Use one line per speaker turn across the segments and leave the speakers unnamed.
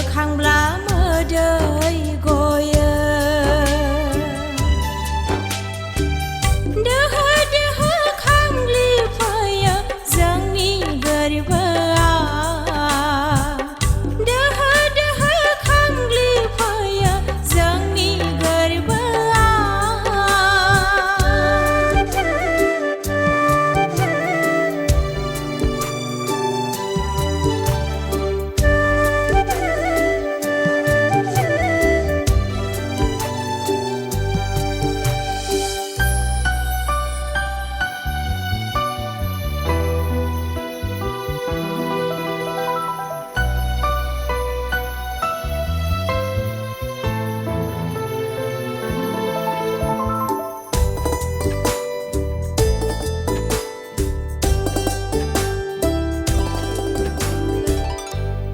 खांब्ला मोदै गयो दोहो दोहो खांग्लि फैयो जोंनि गोरबोआव दोहो दोहो खांग्लि फैयो जोंनि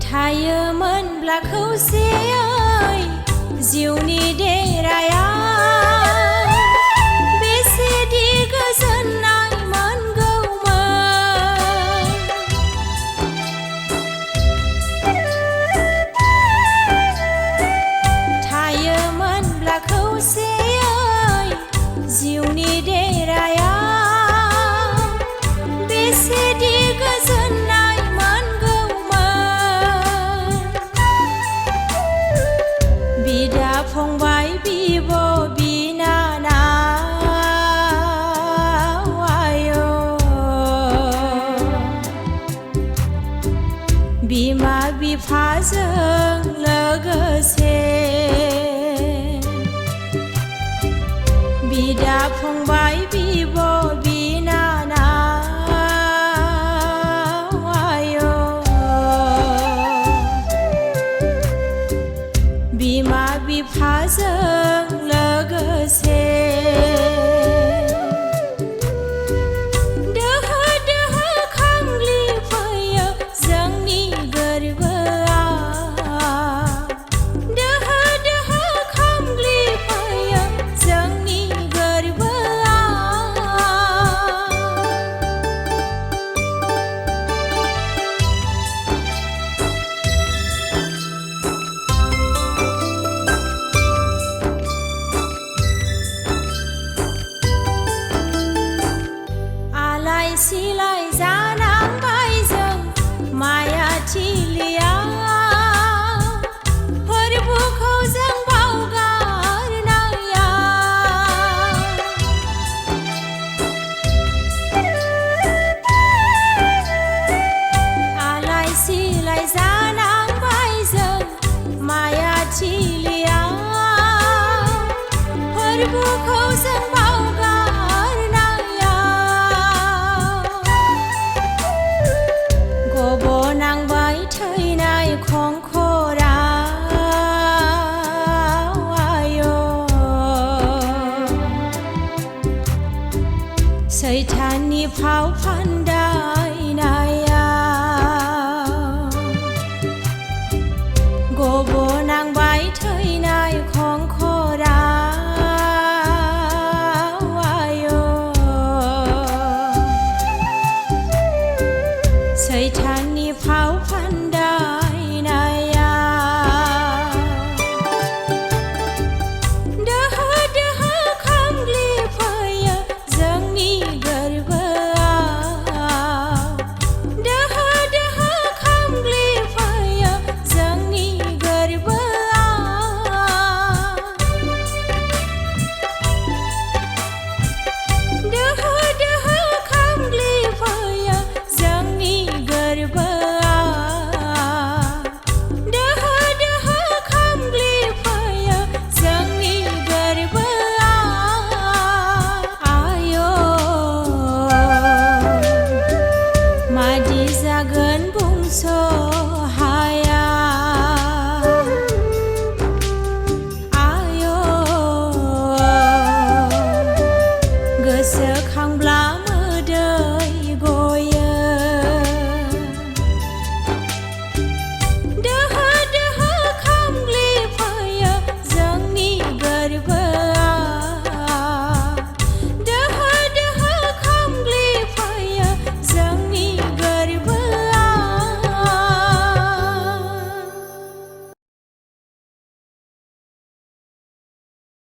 थायोमोनब्ला खौसेयै जिउनि देरायाव बेसेदि गोजोननाय मोनगौमोन थायोमोनब्ला खौसेयै जिउनि देरायाव बेसेदि गोजोननाय बिदा फंबाय बिब' बिनानाव आय' बिमा बिफाजों लोगोसे बिदा फंबाय बिब' बिनानाव आय' बिमा बिफाजों लोगोसे दोहो दोहो खांग्लि फैयो जोंनि गोरबोआव दोहो दोहो खांग्लि फैयो जोंनि सिलाय जानांबाय जों मायाथिलियाव फोरबोखौ जों बावगारनायाव आलाय सिलाय जानांबाय जों मायाथिलियाव फोरबोखौ